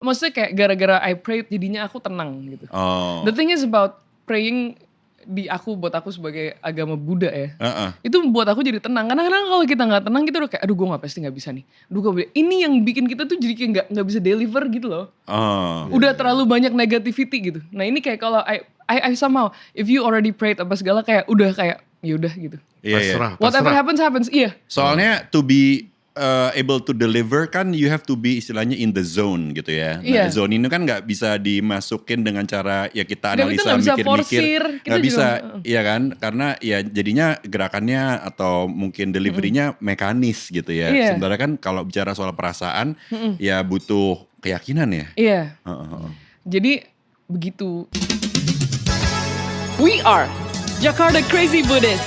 maksudnya kayak gara-gara I prayed jadinya aku tenang gitu. Oh. The thing is about praying buat aku sebagai agama Buddha ya. Uh-uh. Itu buat aku jadi tenang. Karena kadang kalau kita nggak tenang kita udah kayak aduh gue pasti nggak bisa nih. Ini yang bikin kita tuh jadi kayak nggak bisa deliver gitu loh. Oh. Udah terlalu banyak negativity gitu. Nah ini kayak kalau I somehow if you already prayed apa segala kayak udah kayak yaudah gitu. Iya. Whatever happens. Iya. Soalnya to be able to deliver kan you have to be istilahnya in the zone gitu ya. Nah, zone ini kan nggak bisa dimasukin dengan cara ya kita analisa mikir-mikir. Nggak bisa, iya kan? Karena ya jadinya gerakannya atau mungkin deliverynya mekanis gitu ya. Sementara kan kalau bicara soal perasaan ya butuh keyakinan ya. Iya. Jadi begitu. We are Jakarta Crazy Buddhist.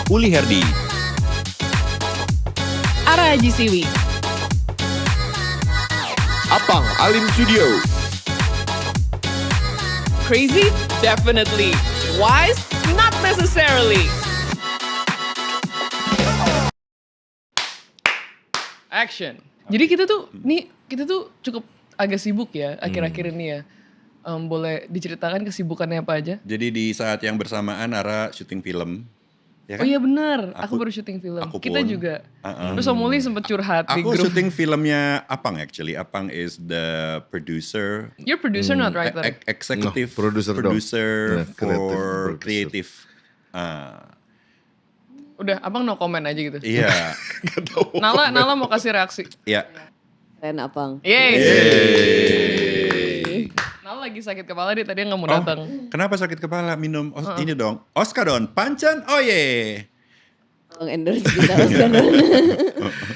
Uli Herdi. Ara Haji Siwi. Apang Alim Studio. Crazy? Definitely. Wise? Not necessarily. Action. Jadi kita tuh cukup agak sibuk ya akhir-akhir ini ya. Boleh diceritakan kesibukannya apa aja? Jadi di saat yang bersamaan Ara syuting film. Ya kan? Oh iya benar, aku baru syuting film. Kita juga. Terus Om Uli sempet curhat di grup. Aku syuting filmnya Apang actually. Apang is the producer. You're producer not writer. Executive producer for creative. Udah, Abang no comment aja gitu. Iya. Nala mau kasih reaksi. Iya. Keren Apang. Yeay. Nala lagi sakit kepala dia tadi nggak mau datang. Kenapa sakit kepala? Minum ini dong. Oskadon, Pancan Oye. Endorse kita Oskadon.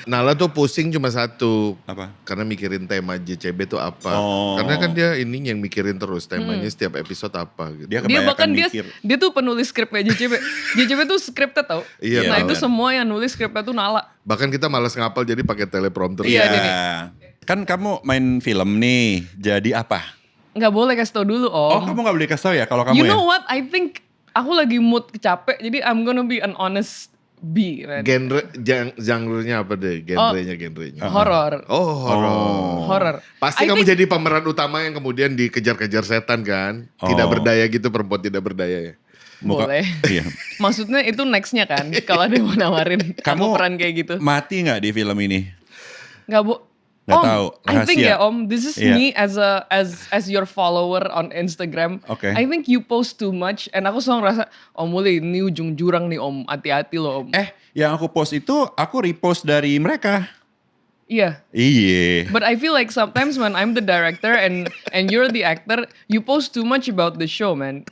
Nala tuh pusing cuma satu. Apa? Karena mikirin tema JCB tuh apa. Oh. Karena kan dia ini yang mikirin terus temanya setiap episode apa gitu. Dia Dia bahkan mikir. dia tuh penulis skripnya JCB. JCB tuh scripted tau. Iya, Nah tahu. itu semua yang nulis skripnya tuh Nala. Bahkan kita malas ngapal jadi pakai teleprompter. Iya, Iya. Kan kamu main film nih. Jadi apa? Nggak boleh kasih tau dulu Om. Oh, kamu gak boleh kasih tau ya kalau kamu You ya? know what? I think aku lagi mood capek. Jadi I'm gonna be an honest B. Man. Genre-nya apa deh? Genrenya. Horror. Oh, Horror. Pasti kamu jadi pemeran utama yang kemudian dikejar-kejar setan kan? Tidak berdaya gitu, perempuan tidak berdaya ya. Boleh. Iya. Maksudnya itu nextnya kan. Kalau ada yang mau nawarin Kamu aku peran kayak gitu. Mati gak di film ini? Nggak Nggak Om, tahu, I think rahasia. ya Om, this is me as your follower on Instagram. Oke. I think you post too much, and aku selalu ngerasa, Om Uli ini ujung jurang nih Om, hati-hati loh Om. Yang aku post itu aku repost dari mereka. Iya. Iya. But I feel like sometimes when I'm the director and you're the actor, you post too much about the show, man.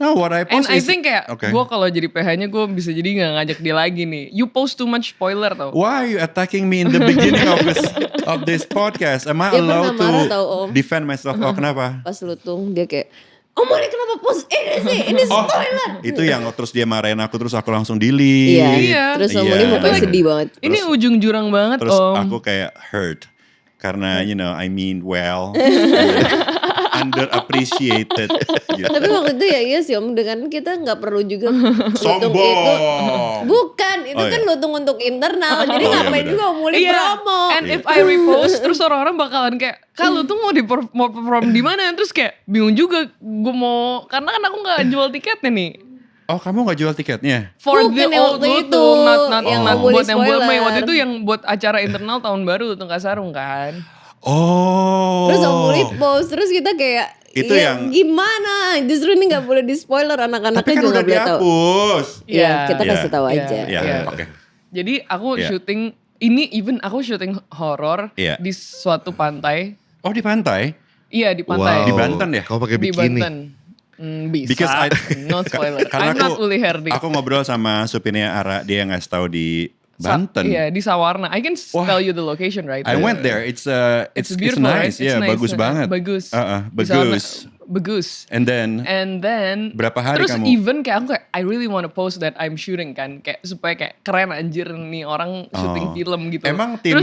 No, what I And post I is... think kayak Okay. gue kalau jadi PH-nya gue bisa jadi nggak ngajak dia lagi nih. You post too much spoiler tau. Why are you attacking me in the beginning of this podcast? Am I Dia allowed pernah marah to tau, Om. defend myself? Oh, kenapa? Pas lutung dia kayak, Om Uli kenapa post ini sih? Ini spoiler. Itu yang terus dia marahin aku terus aku langsung delete. Iya. Terus Om Iya. Uli mukanya sedih banget. Ini ujung jurang banget Terus Om. aku kayak hurt. Karena I mean well. Underappreciated. Gitu. Tapi waktu itu ya iya sih Om, dengan kita nggak perlu juga lutung Sombong. itu. Bukan, itu Oh, kan iya. lutung untuk internal. Jadi Oh, iya, ngapain benar. juga Om Uli promo. And if I repost terus orang-orang bakalan kayak, kalau tuh mau perform di mana? Terus kayak bingung juga gue mau, karena kan aku nggak jual tiketnya nih. Oh, kamu gak jual tiketnya? For Bukan the yang old waktu itu, itu, not yang buat yang buat spoiler. Mei waktu itu yang buat acara internal tahun baru Lutung Kasarung kan. Oh. Terus Om Uli post, terus kita kayak, Itu ya, yang- gimana? Justru ini nggak boleh di spoiler, Tapi anak-anaknya kan juga udah nggak boleh tahu. dihapus. Iya, kita Iya. kasih tahu Iya. aja. Ya, Iya. oke. Jadi aku Iya. syuting ini, even aku syuting horor Iya. di suatu pantai. Oh, di pantai? Iya di pantai. Di Banten ya? Kau pakai Di bikini. Banten. Bisa. Because No spoiler. Karena I'm not Uli Herdi. aku ngobrol sama supirnya Ara, dia ngasih tahu di Banten. Iya di Sawarna. I can Wah. tell you the location right. I went there. It's beautiful, right? nice. Yeah, bagus banget. Bagus. Bagus. Bagus. And then berapa hari terus kamu? even kayak aku kayak I really want to post that I'm shooting kan, kayak supaya kayak keren anjir nih orang syuting film gitu. Emang tim-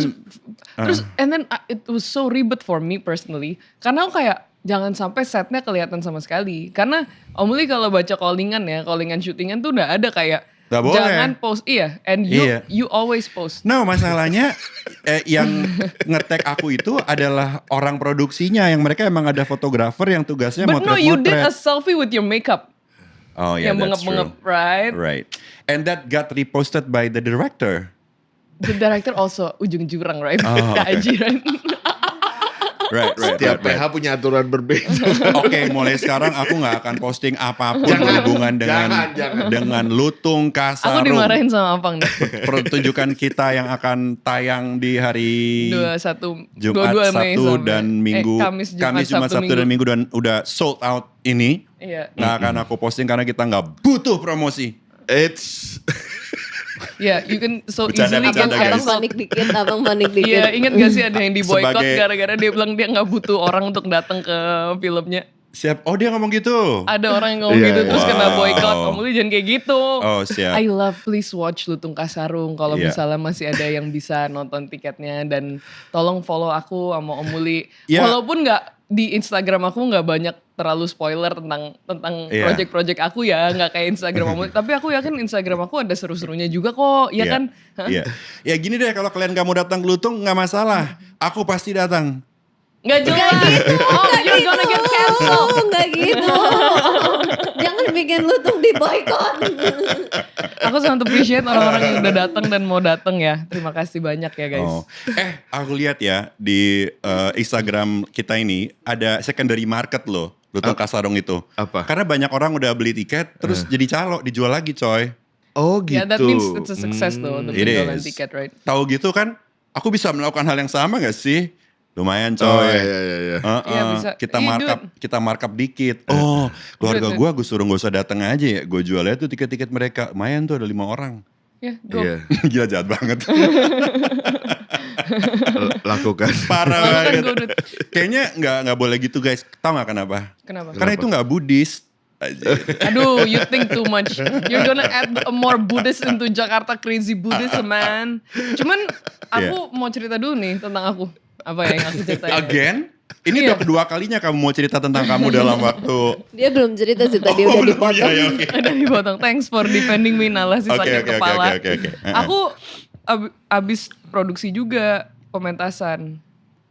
terus and then it was so ribet for me personally karena aku kayak jangan sampai setnya kelihatan sama sekali karena Om Uli kalau baca callingan syutingan tuh udah ada kayak Gak boleh. Jangan post, and you always post. No, masalahnya yang nge-tag aku itu adalah orang produksinya, yang mereka emang ada fotografer yang tugasnya But no, motret-motret. you did a selfie with your makeup. Oh yeah, yang that's bengep-bengep, true. right? Right. And that got reposted by the director. The director also ujung jurang, right? Oh, okay. Keajiran. Right. Setiap PH punya aturan berbeda. Oke, mulai sekarang aku nggak akan posting apapun berhubungan dengan Lutung Kasarung. Aku dimarahin sama Apang nih. Pertunjukan kita yang akan tayang di hari 21 Jumat, 22 Mei Sabtu sampai- dan Minggu. Kamis, Jumat, Sabtu dan Minggu dan udah sold out ini. Iya. Nggak akan aku posting karena kita nggak butuh promosi. It's Yeah, you can so Bercanda, easily get bercanda, guys. cancelled. Abang panik dikit. Iya, ingat gak sih ada yang di boycott Sebagai- gara-gara dia bilang dia nggak butuh orang untuk datang ke filmnya. Siap. Oh, dia ngomong gitu. Ada orang yang ngomong Iya, gitu terus wow. kena boycott. Om Uli jangan kayak gitu. Oh, siap. I love please watch Lutung Kasarung kalau Iya. misalnya masih ada yang bisa nonton tiketnya dan tolong follow aku sama Om Uli. Iya. Walaupun nggak di Instagram aku nggak banyak terlalu spoiler tentang Iya. project-project aku ya, nggak kayak Instagram Om Uli. Tapi aku yakin Instagram aku ada seru-serunya juga kok, ya kan? Hah? Iya. Ya gini deh, kalau kalian kamu datang ke Lutung nggak masalah. Aku pasti datang. Nggak jelas. Oh, you're gonna get canceled. Enggak gitu. Jangan bikin Lutung di boykot. Aku sangat appreciate orang-orang yang udah datang dan mau datang ya. Terima kasih banyak ya guys. Oh. Aku lihat ya di Instagram kita ini ada secondary market loh, Lutung Kasarung itu. Apa? Karena banyak orang udah beli tiket terus jadi calo, dijual lagi coy. Oh gitu. Ya, that means it's a success tuh untuk It penjualan is. tiket, right? Tahu gitu kan, aku bisa melakukan hal yang sama gak sih? Lumayan coy. Oh iya. Iya, bisa. Kita Iya, markup dikit. Oh, keluarga Dude. gue suruh gak usah datang aja ya. Gue jualnya tuh tiket-tiket mereka. Lumayan tuh ada 5 orang. Ya, go. Iya. Gila jahat banget. Lakukan. Parah Lakukan, banget. go, dude. Kayaknya nggak boleh gitu guys. Tahu nggak kenapa? Kenapa? Karena itu nggak Buddhis. Aduh, you think too much. You're gonna add more Buddhist into Jakarta crazy Buddhism, man. Cuman aku mau cerita dulu nih tentang aku. Apa yang aku ceritain? Again? Ini Iya. udah kedua kalinya kamu mau cerita tentang kamu dalam waktu. Dia belum cerita sih tadi udah belum, dipotong. iya, oke. Ada dipotong. Thanks for defending me, Nala si sakit Oke. kepala. Uh-uh. Aku abis produksi juga pementasan.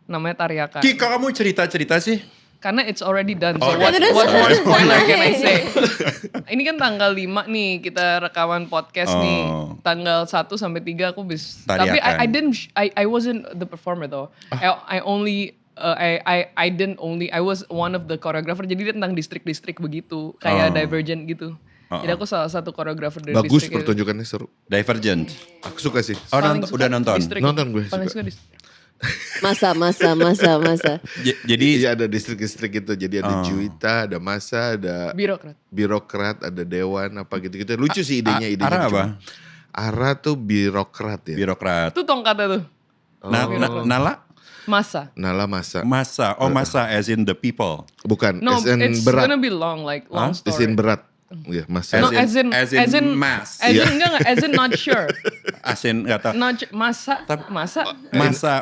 Namanya Tariakan. Ki, kok kamu cerita-cerita sih? Karena it's already done. So Oh, what, okay. what more Sorry. spoiler can I say? Ini kan tanggal 5 nih kita rekaman podcast nih. Oh. Tanggal 1 sampai 3 aku Tariakan. Tapi I wasn't the performer though. I was one of the choreographer. Jadi dia tentang distrik-distrik begitu. Kayak Divergent gitu. Jadi aku salah satu choreographer dari Bagus distrik itu. pertunjukannya seru. Divergent. Aku suka sih. Oh, Paling suka udah nonton? distrik. Nonton gue, Paling suka. suka distrik. Masa. Jadi Iya ada distrik-distrik gitu. Jadi ada Juwita, ada Masa, ada Birokrat. birokrat, ada dewan apa gitu-gitu. Lucu sih idenya. Ara apa? Ara tuh birokrat ya. Birokrat. Itu tongkatnya tuh. Nala? Masa. Nala Masa. Masa. Oh, masa as in the people. Bukan, No, as in it's berat. gonna be long, like long Huh? As story. in berat. Iya, Masa. No, As in mass. As in Iya. enggak, as in not sure. As in nggak tahu. Masa.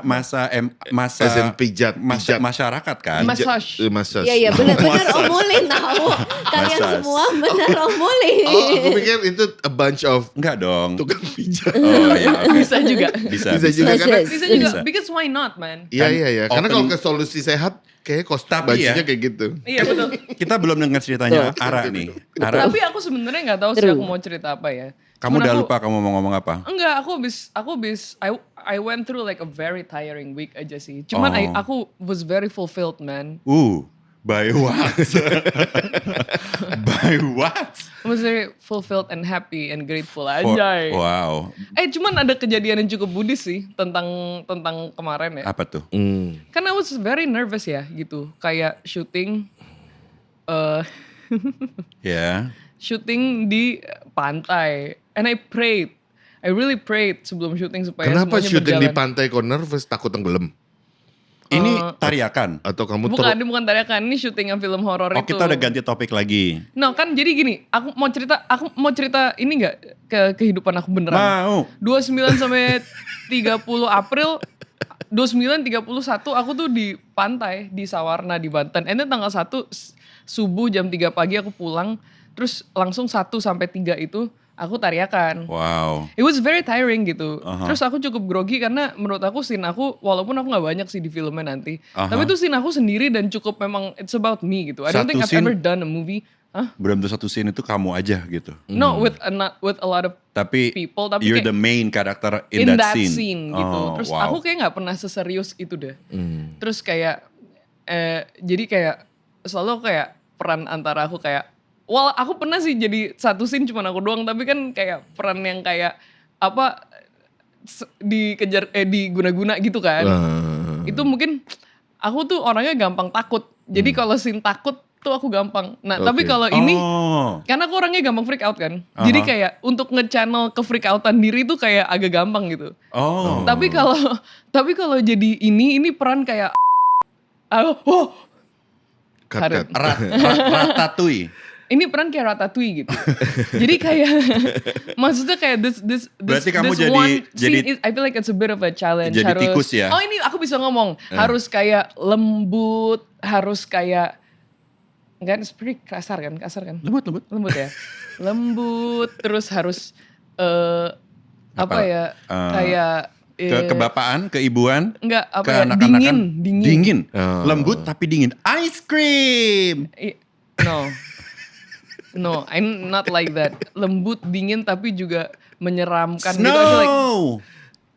Masa As in pijat. masyarakat kan. Massage. Massage. Iya benar Om Muli tahu. Kalian Massage. semua benar Om Muli. Oh, aku pikir itu a bunch of Enggak dong. tukang pijat. Oh iya. Bisa juga. Bisa. Bisa juga karena Bisa juga. Bisa. Because why not, man? Iya. Karena open- kalau ke solusi sehat kayak Tapi bajunya ya. kayak gitu. Iya betul. Kita belum dengar ceritanya Ara nih. Ara, Tapi aku sebenarnya nggak tahu sih True. aku mau cerita apa ya. kamu Cuman udah aku- lupa kamu mau ngomong apa? Enggak, I went through like a very tiring week aja sih. Cuman Oh. aku was very fulfilled, man. By what? By what? I was very fulfilled and happy and grateful aja. Wow. Cuman ada kejadian yang cukup Buddhis sih tentang kemarin ya. Apa tuh? Karena I was very nervous ya gitu. Kayak syuting Ya. syuting di pantai. And I prayed. I really prayed sebelum syuting supaya Kenapa semuanya syuting di berjalan. pantai kok nervous takut tenggelam? Ini tariakan. Atau kamu Bukan, ini bukan tariakan, ini syutingan film horor Oh, itu. kita udah ganti topik lagi. No, kan jadi gini, aku mau cerita ini enggak ke kehidupan aku beneran. Mau. 29 sampai 30 April 29-31 aku tuh di pantai di Sawarna di Banten. And then tanggal 1 subuh jam 3 pagi aku pulang. Terus langsung 1 sampai 3 itu aku tariakan. Wow. It was very tiring gitu. Terus aku cukup grogi karena menurut aku scene aku, walaupun aku gak banyak sih di filmnya nanti. Tapi itu scene aku sendiri dan cukup memang it's about me gitu. I don't think I've ever done a movie. Belum tuh satu scene itu kamu aja gitu. No, with a lot of people. Tapi you're the main character in that scene gitu. Terus aku kayak gak pernah seserius itu deh. Terus kayak, jadi kayak selalu kayak peran antara aku kayak, aku pernah sih jadi satu scene cuma aku doang. Tapi kan kayak peran yang kayak apa dikejar diguna-guna gitu kan. Itu mungkin aku tuh orangnya gampang takut. Jadi kalau scene takut tuh aku gampang. Nah, tapi kalau ini karena aku orangnya gampang freak out kan. Jadi kayak untuk nge-channel ke freak outan diri tuh kayak agak gampang gitu. Tapi kalau jadi ini peran kayak Ratatouille. Ini peran kayak Ratatouille gitu. Jadi kayak maksudnya kayak this berarti kamu this one scene I feel like it's a bit of a challenge. Jadi tikus ya. Oh, ini aku bisa ngomong. Harus kayak lembut, harus kayak kan seperti kasar kan? Lembut ya. Lembut terus harus kayak kebapaan, keibuan, enggak ke anak-anakan, dingin. Lembut tapi dingin. Ice cream. No, I'm not like that. Lembut, dingin tapi juga menyeramkan Snow. Gitu.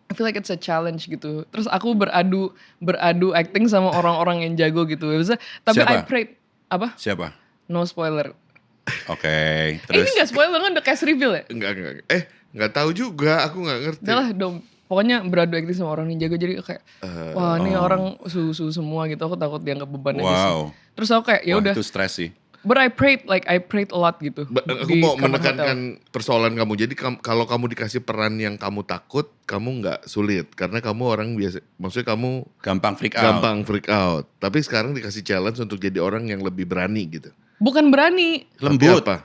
I feel like it's a challenge gitu. Terus aku beradu acting sama orang-orang yang jago gitu. Tapi Siapa? I prayed apa? Siapa? No spoiler. Oke, terus. Ini gak spoiler kan udah cast reveal ya? Enggak. Enggak tahu juga, aku enggak ngerti. Udah lah dong. Pokoknya beradu acting sama orang yang jago jadi kayak wah ini orang susu semua gitu. Aku takut dianggap beban aja sih. Terus aku kayak ya udah. Itu stres sih. But I prayed a lot gitu. Aku mau menekankan persoalan kamu. Jadi kalau kamu dikasih peran yang kamu takut, kamu nggak sulit karena kamu orang biasa. Maksudnya kamu gampang freak out. Tapi sekarang dikasih challenge untuk jadi orang yang lebih berani gitu. Bukan berani. Lembut. Apa?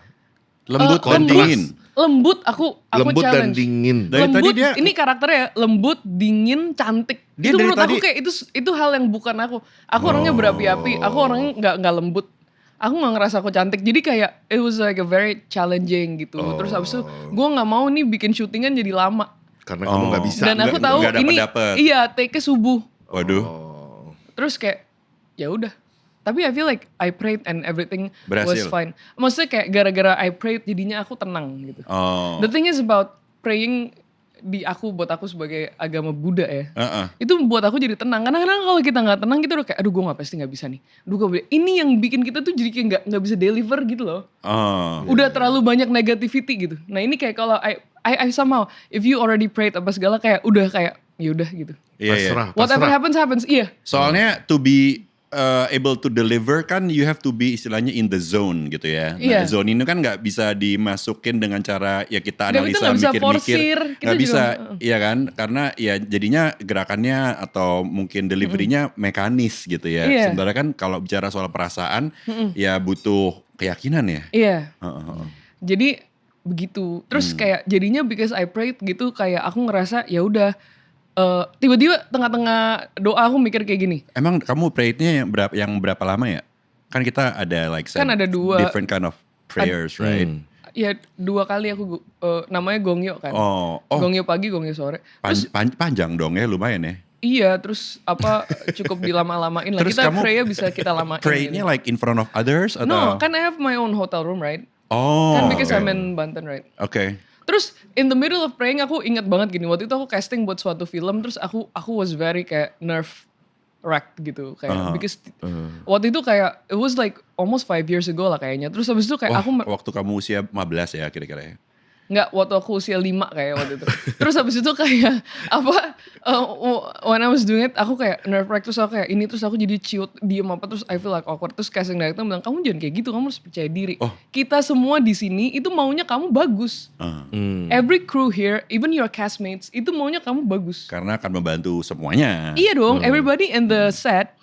Lembut dan dingin. Lembut aku lembut challenge. Dan dingin. Dari lembut, tadi dia ini karakternya lembut, dingin, cantik. Dia itu dari menurut tadi, aku kayak itu hal yang bukan aku. Aku orangnya berapi-api. Aku orangnya nggak lembut. Aku gak ngerasa aku cantik. Jadi kayak it was like a very challenging gitu. Terus habis itu gue gak mau nih bikin syutingan jadi lama. Karena kamu gak bisa. Dan aku tahu ini iya take-nya subuh. Waduh. Terus kayak ya udah. Tapi I feel like I prayed and everything Berhasil. was fine. Maksudnya kayak gara-gara I prayed jadinya aku tenang gitu. The thing is about praying buat aku sebagai agama Buddha ya. Itu buat aku jadi tenang. Karena kalau kita gak tenang kita udah kayak aduh gue pasti gak bisa nih. Ini yang bikin kita tuh jadi kayak gak bisa deliver gitu loh. Udah terlalu banyak negativity gitu. Nah ini kayak kalau I somehow if you already prayed apa segala kayak udah kayak yaudah gitu. Pasrah. Whatever happens. Iya. Soalnya to be able to deliver kan you have to be istilahnya in the zone gitu ya. Nah, zone ini kan nggak bisa dimasukin dengan cara ya kita analisa mikir-mikir. Nggak bisa, iya kan? Karena ya jadinya gerakannya atau mungkin deliverynya mekanis gitu ya. Sementara kan kalau bicara soal perasaan ya butuh keyakinan ya. Iya. Jadi begitu. Terus kayak jadinya because I prayed gitu kayak aku ngerasa ya udah. Tiba-tiba tengah-tengah doa aku mikir kayak gini. Emang kamu prayed-nya yang berapa lama ya? Kan kita ada like kan ada different kind of prayers, right? Ya 2 kali aku namanya gongyo kan. Gongyo pagi, gongyo sore. Panjang dong ya, lumayan ya. Iya, terus cukup dilama-lamain lah. Kita pray bisa kita lamain. Pray-nya gitu. Like in front of others atau? No, kan I have my own hotel room, right? Kan because I'm in Banten, right? Oke. Terus in the middle of praying aku ingat banget gini. Waktu itu aku casting buat suatu film. Terus aku was very kayak nerve wrecked gitu. Kayak because waktu itu kayak it was like almost 5 years ago lah kayaknya. Terus habis itu kayak waktu kamu usia 15 ya kira-kira ya? Enggak, waktu aku usia 5 kayak waktu itu. Terus habis itu kayak when I was doing it aku kayak nerve wreck. Terus aku kayak ini, terus aku jadi ciut, diem apa, terus I feel like awkward. Terus casting director bilang kamu jangan kayak gitu, kamu harus percaya diri. Kita semua di sini itu maunya kamu bagus. Every crew here, even your castmates itu maunya kamu bagus. Karena akan membantu semuanya. Iya dong, everybody in the set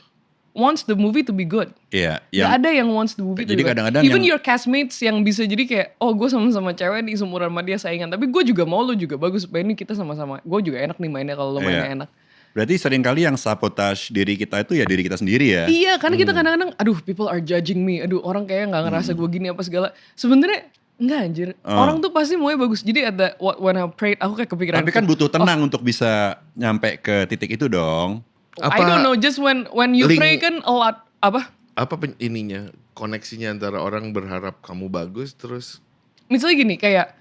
wants the movie to be good. Iya. Gak ada yang wants the movie to be good. Kadang-kadang even your castmates yang bisa jadi kayak, gue sama-sama cewek nih, seumuran sama dia saingan. Tapi gue juga mau lo juga bagus, supaya ini kita sama-sama. Gue juga enak nih mainnya kalau lo mainnya enak. Berarti seringkali yang sabotage diri kita itu ya diri kita sendiri ya. Iya, karena kita kadang-kadang, aduh people are judging me. Aduh orang kayaknya gak ngerasa gue gini apa segala. Sebenarnya Enggak anjir. Orang tuh pasti maunya bagus. Jadi ada when I prayed aku kayak kepikiran. Tapi kan butuh tenang untuk bisa nyampe ke titik itu dong. I don't know, just when you pray kan a lot apa? Apa ininya, koneksinya antara orang berharap kamu bagus terus. Misalnya gini, kayak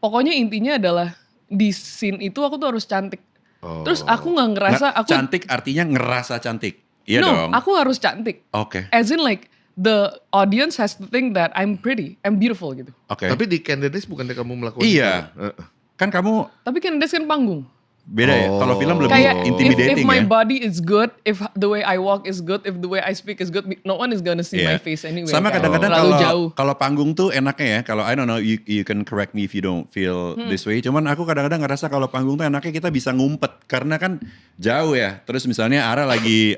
pokoknya intinya adalah di scene itu aku tuh harus cantik. Terus aku nggak ngerasa aku cantik artinya ngerasa cantik. Iya dong. aku harus cantik. Oke. As in like the audience has to think that I'm pretty, I'm beautiful gitu. Oke. Tapi di Candidates bukannya kamu melakukan Iya. itu? Kan kamu Tapi kan kan panggung. beda ya. Kalau film lebih Kayak intimidating if my ya. body is good, if the way I walk is good, if the way I speak is good, no one is gonna see my face anyway. Sama kan. kadang-kadang Terlalu jauh. kalau panggung tuh enaknya ya. Kalau I don't know, you can correct me if you don't feel this way. Cuman aku kadang-kadang ngerasa kalau panggung tuh enaknya kita bisa ngumpet karena kan jauh ya. Terus misalnya Ara lagi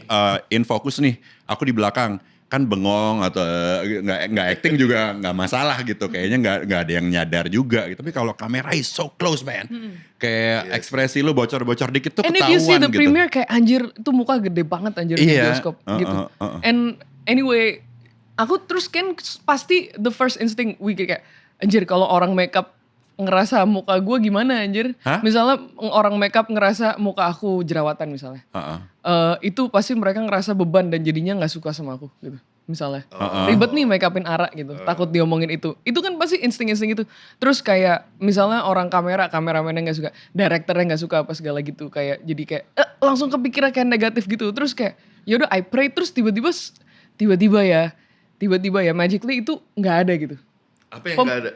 in fokus nih, aku di belakang kan bengong atau nggak acting juga nggak masalah gitu. Kayaknya nggak ada yang nyadar juga. Gitu. Tapi kalau kamera is so close man, kayak ekspresi lu bocor-bocor dikit tuh And ketahuan if you see the gitu. premiere kayak anjir itu muka gede banget anjir di bioskop gitu. And anyway, aku terus kan pasti the first instinct we kayak anjir kalau orang makeup ngerasa muka gue gimana anjir. Hah? Misalnya orang makeup ngerasa muka aku jerawatan misalnya. Itu pasti mereka ngerasa beban dan jadinya nggak suka sama aku gitu. Misalnya ribet nih make upin Ara gitu, takut diomongin itu kan pasti insting-insting itu. Terus kayak misalnya orang kameramennya nggak suka, directornya nggak suka apa segala gitu, kayak jadi kayak langsung kepikiran kayak negatif gitu. Terus kayak yaudah I pray, terus tiba-tiba ya magically itu nggak ada gitu. Apa yang nggak ada?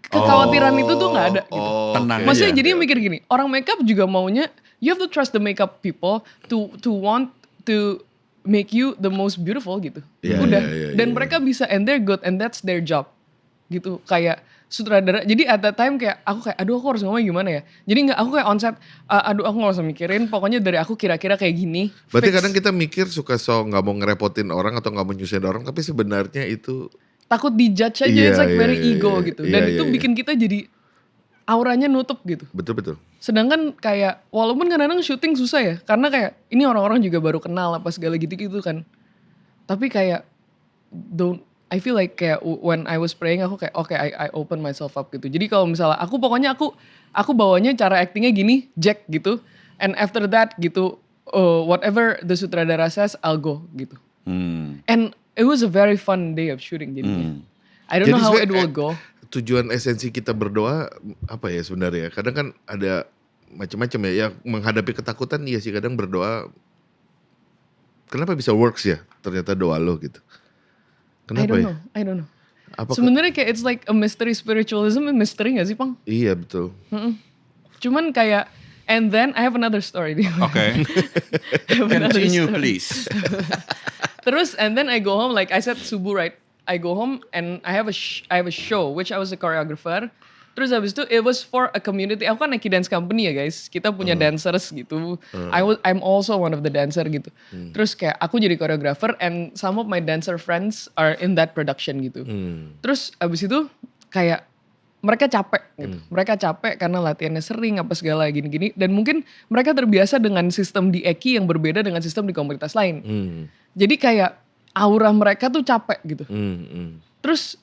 Kekhawatiran itu tuh nggak ada gitu. Tenang Maksudnya aja. jadi mikir gini, orang makeup juga maunya you have to trust the makeup people to want to make you the most beautiful gitu. Yeah, Udah. yeah, Dan yeah. mereka bisa and they're good and that's their job. Gitu. Kayak sutradara. Jadi at that time kayak aku kayak aduh aku harus ngomong gimana ya. Jadi aku kayak on set aduh aku gak usah mikirin, pokoknya dari aku kira-kira kayak gini. Berarti fix. kadang kita mikir suka nggak mau ngerepotin orang atau nggak mau nyusahin orang, tapi sebenarnya itu takut dijudge aja, Iya, it's like iya, very iya, ego iya. gitu. Iya, Dan iya, itu iya. bikin kita jadi auranya nutup gitu. betul. Sedangkan kayak walaupun kadang-kadang syuting susah ya, karena kayak ini orang-orang juga baru kenal apa segala gitu-gitu kan. Tapi kayak I feel like kayak when I was praying aku kayak okay, I open myself up gitu. Jadi kalau misalnya aku bawanya cara actingnya gini, Jack gitu. And after that gitu, whatever the sutradara says, I'll go gitu. And it was a very fun day of shooting jadinya. I don't know how it will go. Tujuan esensi kita berdoa apa ya sebenarnya? Kadang kan ada macam-macam ya. Ya menghadapi ketakutan iya sih kadang berdoa. Kenapa bisa works ya? Ternyata doa lo gitu. Kenapa I don't know. Apa Sebenarnya kayak it's like a mystery spiritualism, mystery gak sih Pang? Iya betul. Cuman kayak and then I have another story. Oke. Continue please. Terus and then I go home like I said subuh right. I go home and I have a show which I was a choreographer. Terus habis itu it was for a community. Aku kan Nike Dance Company ya guys. Kita punya dancers gitu. I'm also one of the dancer gitu. Terus kayak aku jadi choreographer and some of my dancer friends are in that production gitu. Terus habis itu kayak mereka capek gitu. Mereka capek karena latihannya sering apa segala gini-gini. Dan mungkin mereka terbiasa dengan sistem di Eki yang berbeda dengan sistem di komunitas lain. Jadi kayak aura mereka tuh capek gitu. Terus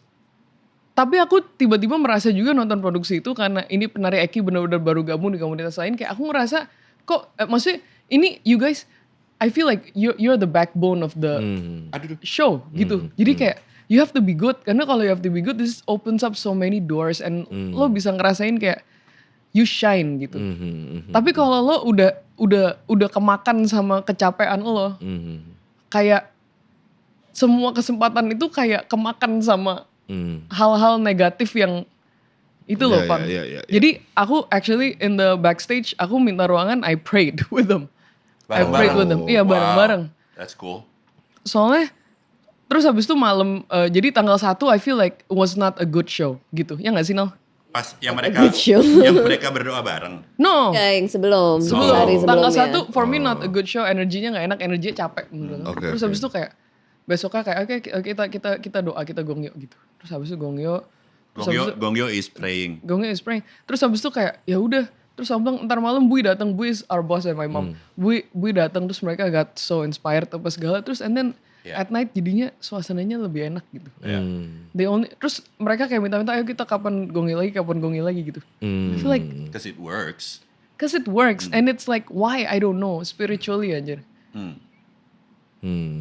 tapi aku tiba-tiba merasa juga nonton produksi itu karena ini penari Eki benar-benar baru gabung di komunitas lain. Kayak aku ngerasa kok maksudnya ini you guys I feel like you're the backbone of the show gitu. Jadi kayak you have to be good karena kalau you have to be good this opens up so many doors and lo bisa ngerasain kayak you shine gitu. Tapi kalau lo udah kemakan sama kecapean lo, kayak semua kesempatan itu kayak kemakan sama hal-hal negatif yang itu loh Pak. Jadi aku actually in the backstage aku minta ruangan I prayed with them. I prayed with them. Iya bareng-bareng. That's cool. Soalnya terus habis itu malam jadi tanggal 1 I feel like was not a good show gitu. Ya gak sih Nal? Pas yang Good show. berdoa bareng. No. Ya, yang sebelum. Sehari Tanggal sebelumnya. 1 for me not a good show. Energinya gak enak, energinya capek menurut aku. Terus habis itu kayak besoknya kayak oke, kita doa, kita gongyo gitu. Terus habis itu gongyo. Gongyo is praying. Gongyo is praying. Terus habis itu kayak ya udah Terus aku bilang ntar malam Bui datang, Bui is our boss and my mom. Bui datang terus mereka got so inspired apa segala. Terus and then at night jadinya suasananya lebih enak gitu. Terus mereka kayak minta-minta ayo kita kapan gongi lagi gitu. I feel like Cause it works. And it's like why I don't know spiritually anjir.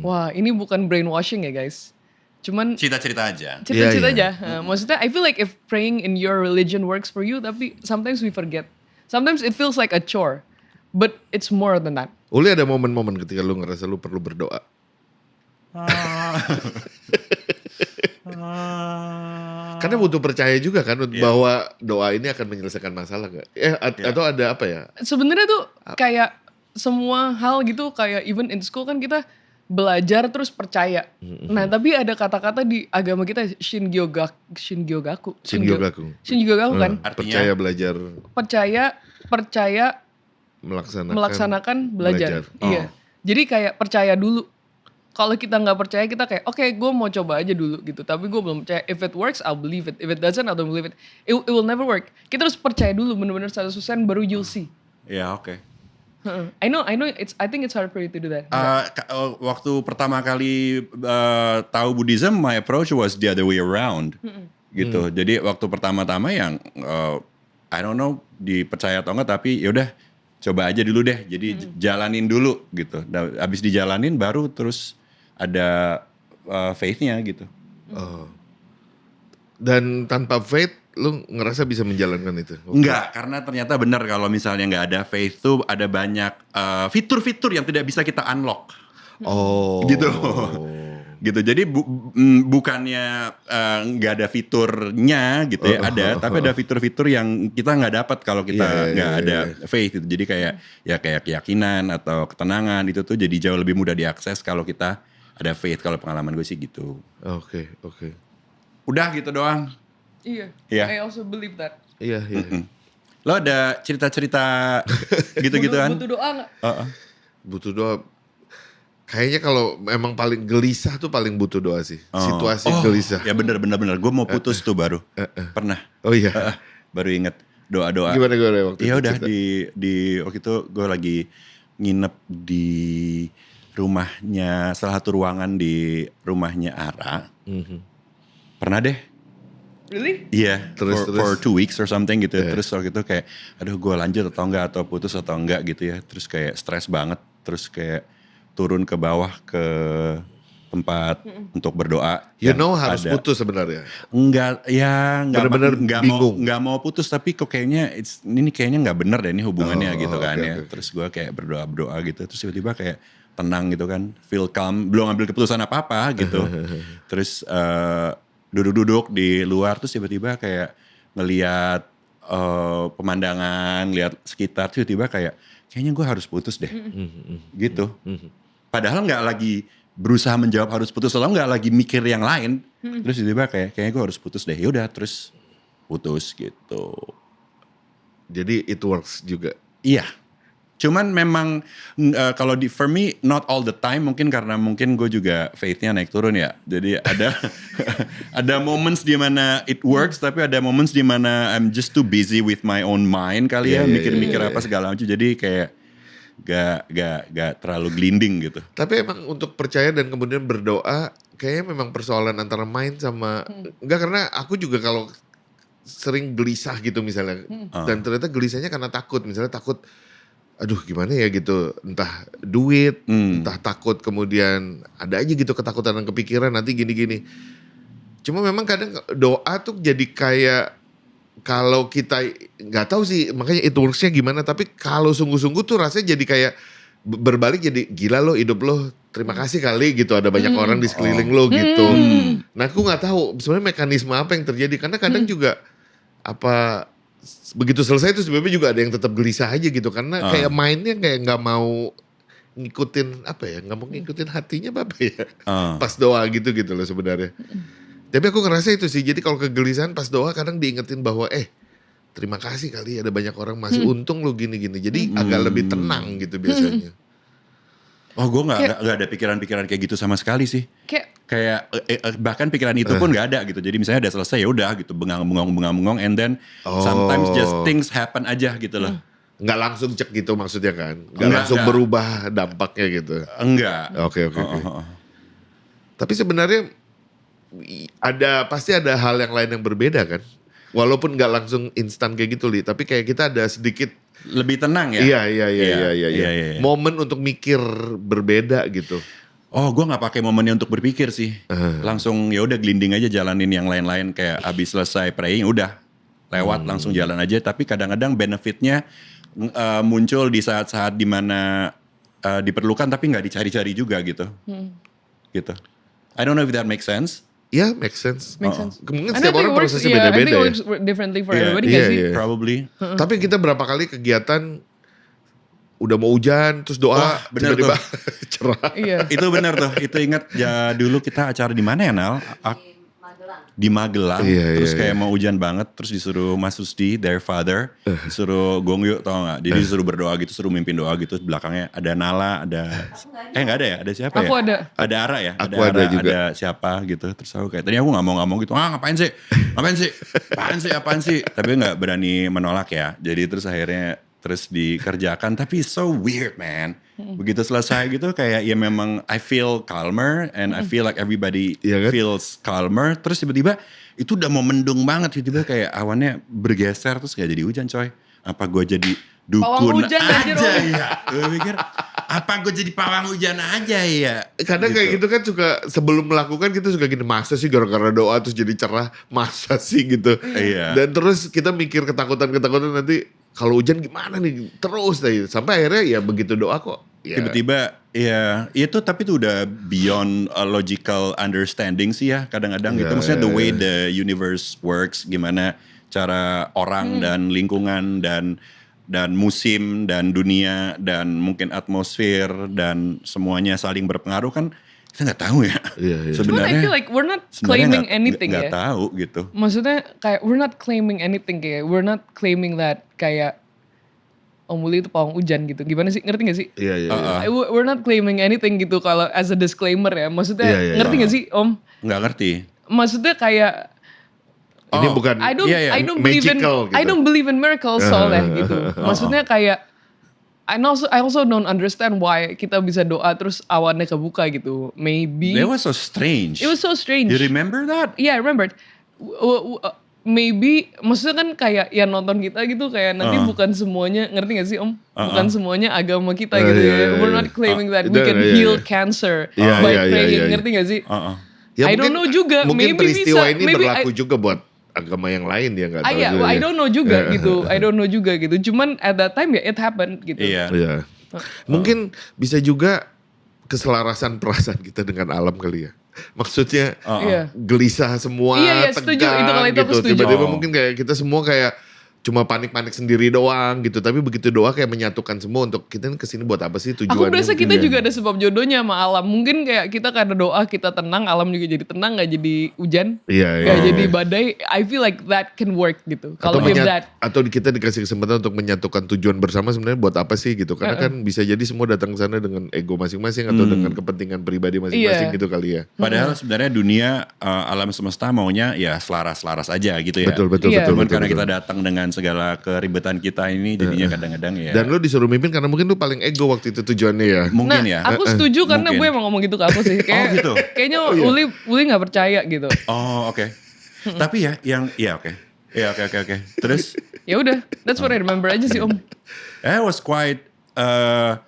Wah ini bukan brainwashing ya guys. Cuman Cerita-cerita aja. Cerita-cerita aja. Maksudnya I feel like if praying in your religion works for you, tapi sometimes we forget. Sometimes it feels like a chore, but it's more than that. Uli ada momen-momen ketika lu ngerasa lu perlu berdoa. Karena butuh percaya juga kan bahwa doa ini akan menyelesaikan masalah gak? Atau ada apa ya? Sebenarnya tuh kayak semua hal gitu kayak even in school kan kita belajar terus percaya. Nah, tapi ada kata-kata di agama kita Shingyogaku kan? Artinya Percaya belajar. Percaya melaksanakan belajar. Iya. Jadi kayak percaya dulu. Kalau kita nggak percaya kita kayak oke, gue mau coba aja dulu gitu. Tapi gue belum percaya. If it works, I'll believe it. If it doesn't, I don't believe it. It will never work. Kita harus percaya dulu bener-bener 100% baru you'll see. Ya oke. I know. I think it's hard for you to do that. Waktu pertama kali tahu Buddhism, my approach was the other way around, gitu. Jadi waktu pertama-tama yang I don't know dipercaya atau enggak, tapi yaudah coba aja dulu deh. Jadi jalanin dulu gitu. Abis dijalanin baru terus ada faith-nya gitu. Dan tanpa faith lu ngerasa bisa menjalankan itu? Enggak, karena ternyata benar kalau misalnya nggak ada faith tuh ada banyak fitur-fitur yang tidak bisa kita unlock. Gitu. Gitu. Jadi bukannya nggak ada fiturnya gitu ya, ada, tapi ada fitur-fitur yang kita nggak dapat kalau kita nggak ada faith itu. Jadi kayak keyakinan atau ketenangan itu tuh jadi jauh lebih mudah diakses kalau kita ada faith. Kalau pengalaman gue sih gitu. Oke. Udah gitu doang. Iya. I also believe that. Iya. Lo ada cerita-cerita gitu-gituan? Butuh doa nggak? Butuh doa. Kayaknya kalau memang paling gelisah tuh paling butuh doa sih. Situasi gelisah. Ya bener. Gue mau putus tuh baru. Pernah. Oh iya. Baru inget doa-doa. Gimana waktu itu? Ya udah di waktu itu gue lagi nginep di rumahnya, salah satu ruangan di rumahnya Ara. Pernah deh. Really? Iya, for 2 weeks or something gitu. Terus waktu itu kayak, aduh gue lanjut atau enggak, atau putus atau enggak gitu ya. Terus kayak stres banget, terus kayak turun ke bawah ke tempat untuk berdoa. You know harus putus sebenarnya? Enggak, ya bener-bener nggak mau putus, tapi kok kayaknya ini kayaknya nggak bener deh ini hubungannya gitu kan ya. Terus gue kayak berdoa gitu, terus tiba-tiba kayak tenang gitu kan, feel calm, belum ambil keputusan apa-apa gitu. Terus duduk-duduk di luar, terus tiba-tiba kayak ngelihat pemandangan, lihat sekitar, tiba-tiba kayaknya gue harus putus deh, gitu. Padahal nggak lagi berusaha menjawab harus putus, atau nggak lagi mikir yang lain, terus tiba-tiba kayaknya gue harus putus deh, yaudah terus putus gitu. Jadi it works juga? Iya. Cuman memang kalau for me not all the time, mungkin karena mungkin gue juga faith-nya naik turun ya. Jadi ada moments di mana it works, tapi ada moments di mana I'm just too busy with my own mind kali ya, mikir-mikir apa segala macam. Jadi kayak gak terlalu glinding gitu. Tapi emang untuk percaya dan kemudian berdoa kayaknya memang persoalan antara mind sama enggak, karena aku juga kalau sering gelisah gitu misalnya, dan ternyata gelisahnya karena takut, misalnya takut aduh gimana ya gitu, entah duit, entah takut, kemudian ada aja gitu ketakutan dan kepikiran nanti gini-gini. Cuma memang kadang doa tuh jadi kayak, kalau kita nggak tahu sih makanya it works-nya gimana, tapi kalau sungguh-sungguh tuh rasanya jadi kayak berbalik, jadi gila lo hidup lo, terima kasih kali gitu ada banyak orang di sekeliling lo gitu. Nah aku nggak tahu sebenarnya mekanisme apa yang terjadi, karena kadang juga apa begitu selesai itu sebenarnya juga ada yang tetap gelisah aja gitu, karena kayak mindnya kayak nggak mau ngikutin apa ya, nggak mau ngikutin hatinya apa ya, pas doa gitu loh sebenarnya. Tapi aku ngerasa itu sih, jadi kalau kegelisahan pas doa kadang diingetin bahwa terima kasih kali ada banyak orang masih untung lo gini-gini, jadi agak lebih tenang gitu biasanya. Oh gue nggak ada pikiran-pikiran kayak gitu sama sekali sih. Kayak Kayak bahkan pikiran itu pun nggak ada gitu. Jadi misalnya udah selesai ya udah gitu, bengong, and then sometimes just things happen aja gitu loh. Nggak langsung cek gitu maksudnya kan? Nggak langsung berubah dampaknya gitu? Enggak. Oke. Tapi sebenarnya pasti ada hal yang lain yang berbeda kan? Walaupun nggak langsung instan kayak gitu, Li. Tapi kayak kita ada sedikit lebih tenang ya. Iya. Momen untuk mikir berbeda gitu. Oh, gue nggak pakai momennya untuk berpikir sih. Langsung ya udah glinding aja jalanin yang lain-lain, kayak abis selesai praying udah lewat langsung jalan aja. Tapi kadang-kadang benefitnya muncul di saat-saat dimana diperlukan tapi nggak dicari-cari juga gitu. Gitu. I don't know if that makes sense. Ya, yeah, makes sense. Mungkin And setiap orang prosesnya beda-beda I think it works differently for everybody gak sih? Probably. Tapi kita berapa kali kegiatan udah mau hujan terus doa tiba-tiba cerah. Iya. Itu benar tuh. Itu ingat ya dulu kita acara di mana ya Nal? Di Magelang. Terus kayak mau hujan banget. Terus disuruh Mas Rusdi, their father. Disuruh Gongyu tau gak? Jadi disuruh berdoa gitu. Suruh mimpin doa gitu. Belakangnya ada Nala. Gak ada ya? Ada siapa ya? Aku ada. Ada Ara ya? Aku ada juga. Ada siapa gitu. Terus aku kayak tadi aku gak mau ngomong gitu. Ngapain sih? Apaan sih? Tapi gak berani menolak ya. Jadi terus akhirnya dikerjakan. Tapi so weird man. Begitu selesai gitu kayak ya memang I feel calmer and I feel like everybody feels calmer. Terus tiba-tiba itu udah mau mendung banget, tiba-tiba kayak awannya bergeser terus gak jadi hujan coy. Apa gue jadi dukun aja ya? Gue pikir apa gue jadi pawang hujan aja ya? Kadang kayak gitu kan suka sebelum melakukan kita suka gini, masa sih gara-gara doa terus jadi cerah, masa sih gitu. Iya. Dan terus kita mikir ketakutan nanti kalau hujan gimana nih terus deh. Sampai akhirnya ya begitu doa kok. Ya. Tiba-tiba ya itu tapi itu udah beyond a logical understanding sih ya kadang-kadang gitu. Maksudnya the way the universe works, gimana cara orang dan lingkungan dan musim dan dunia dan mungkin atmosfer dan semuanya saling berpengaruh kan kita nggak tahu ya. Cuman Sebenarnya I feel like we're not claiming anything nggak ya. tahu gitu. Maksudnya kayak we're not claiming anything kayak we're not claiming that kayak Om Willy itu pawang hujan gitu. Gimana sih? Ngerti gak sih? Iya. We're not claiming anything gitu kalau as a disclaimer ya. Maksudnya ngerti gak sih Om? Nggak ngerti. Maksudnya kayak ini bukan I don't believe in magical gitu. I don't believe in miracles soalnya gitu. Maksudnya kayak I also don't understand why kita bisa doa terus awannya kebuka gitu. Maybe That was so strange. It was so strange. You remember that? Yeah, I remembered. Maybe maksudnya kan kayak yang nonton kita gitu kayak nanti bukan semuanya, ngerti gak sih Om? Bukan semuanya agama kita gitu ya. We're not claiming that we can heal cancer by praying, ngerti gak sih? Ya, I don't know juga. Mungkin Maybe peristiwa bisa, ini berlaku juga buat agama yang lain ya nggak tahu juga. I don't know juga gitu. I don't know juga gitu. Cuman at that time ya it happened gitu. Iya. Mungkin bisa juga keselarasan perasaan kita dengan alam kali ya. Maksudnya gelisah semua, setuju. tegang Itu kalau itu aku gitu. setuju. Tiba-tiba mungkin kayak kita semua kayak cuma panik-panik sendiri doang gitu. Tapi begitu doa kayak menyatukan semua untuk kita kesini buat apa sih tujuannya. Aku berasa kita juga ada sebab jodohnya sama alam. Mungkin kayak kita karena doa kita tenang, alam juga jadi tenang, gak jadi hujan. Gak jadi badai. I feel like that can work gitu. Kalau atau kita dikasih kesempatan untuk menyatukan tujuan bersama sebenarnya buat apa sih gitu. Karena kan bisa jadi semua datang ke sana dengan ego masing-masing atau dengan kepentingan pribadi masing-masing gitu kali ya. Padahal sebenarnya dunia alam semesta maunya ya selaras-selaras aja gitu ya. Betul. Cuman karena kita datang dengan segala keribetan kita ini jadinya kadang-kadang ya. Dan lu disuruh mimpin karena mungkin lu paling ego waktu itu tujuannya ya. Mungkin ya. Aku setuju karena gue emang ngomong gitu ke aku sih. Kayak, gitu. Kayaknya Uli gak percaya gitu. Oh oke. Tapi ya yang oke. Terus? Ya udah, that's what I remember aja sih Om. That was quite a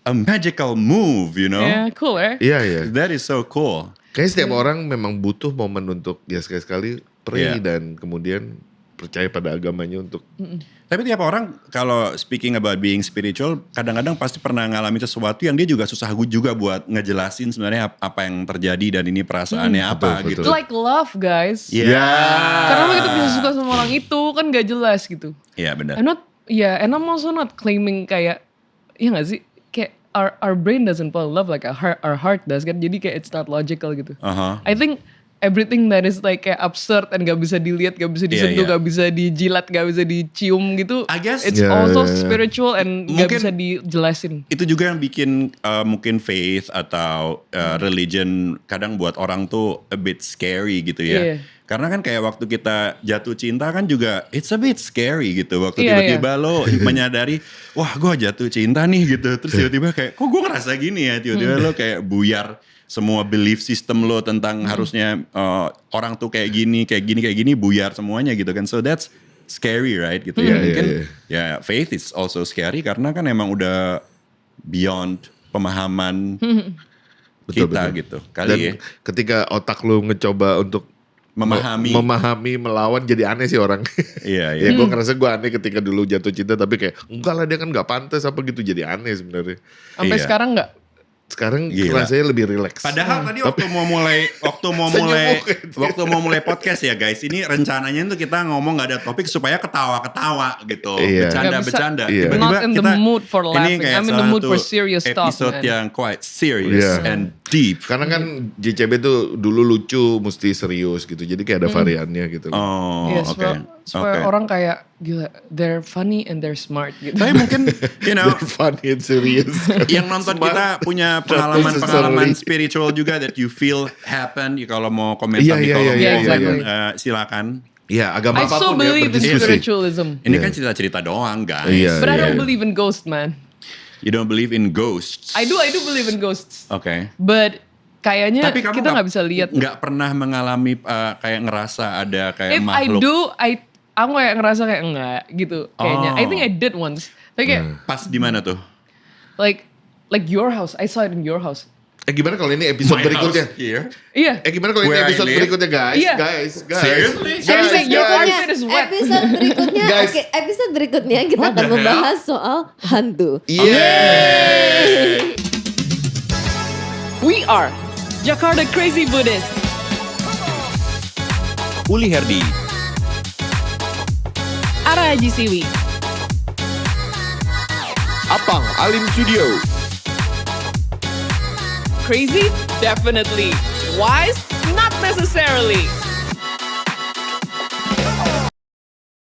magical move, you know. Yeah, cool ya. Iya. That is so cool. Kayaknya setiap orang memang butuh momen untuk ya sekali-sekali pray dan kemudian percaya pada agamanya untuk. Tapi tiap orang kalau speaking about being spiritual, kadang-kadang pasti pernah ngalami sesuatu yang dia juga susah juga buat ngejelasin sebenarnya apa yang terjadi dan ini perasaannya apa betul, gitu. betul. Like love guys. Yeah. Karena kita bisa suka sama orang itu kan gak jelas gitu. Iya benar. And I'm also not claiming kayak, ya gak sih? Kayak our brain doesn't fall in love like our heart does kan. Jadi kayak it's not logical gitu. I think everything that is like kayak absurd and gak bisa dilihat, gak bisa disentuh, gak bisa dijilat, gak bisa dicium gitu. I guess it's also spiritual and gak bisa dijelasin. Itu juga yang bikin mungkin faith atau religion kadang buat orang tuh a bit scary gitu ya. Karena kan kayak waktu kita jatuh cinta kan juga it's a bit scary gitu. Waktu tiba-tiba lo menyadari, wah gue jatuh cinta nih gitu. Terus tiba-tiba kayak, kok gue ngerasa gini ya. Tiba-tiba lo kayak buyar semua belief system lo tentang harusnya orang tuh kayak gini buyar semuanya gitu kan. So that's scary, right? Gitu ya. Mungkin ya faith is also scary karena kan emang udah beyond pemahaman kita gitu. Kali Dan ya. ketika otak lo ngecoba untuk memahami, melawan, jadi aneh sih orang. Iya. Ya gue ngerasa gue aneh ketika dulu jatuh cinta, tapi kayak enggak lah dia kan gak pantas apa gitu, jadi aneh sebenarnya. Sampai sekarang gak? Sekarang rasanya lebih rileks. Padahal tadi waktu mau mulai podcast ya guys, ini rencananya tuh kita ngomong nggak ada topik supaya ketawa-ketawa gitu, bercanda-bercanda. Not in the mood for laughing, I'm in the mood for serious talk. Episode yang quite serious and deep. Karena kan JCB tuh dulu lucu, mesti serius gitu, jadi kayak ada variannya gitu. Oh, oke. Supaya orang kayak gila, they're funny and they're smart gitu. Tapi mungkin, they're funny and serious. Yang nonton kita punya pengalaman spiritual juga that you feel happen. Kalau mau komentar di kolom silakan. Iya, agama I so apapun ya believe in spiritualism. Ini kan cerita-cerita doang guys. But I don't believe in ghosts, man. You don't believe in ghosts? I do believe in ghosts. Okay. But kayaknya kita nggak bisa lihat. Nggak pernah mengalami kayak ngerasa ada kayak makhluk. If I do, aku kayak ngerasa kayak enggak gitu kayaknya. I think I did once. Kayak pas di mana tuh? Like your house. I saw it in your house. Gimana kalau ini episode berikutnya? Iya. Gimana kalau ini episode berikutnya guys? Guys. Seriously? Episode berikutnya kita akan membahas soal hantu. Yeay. We are Jakarta Crazy Buddhist. Uli Herdi. Ara Haji Siwi. Apang Alim Studio. Crazy? Definitely. Wise? Not necessarily.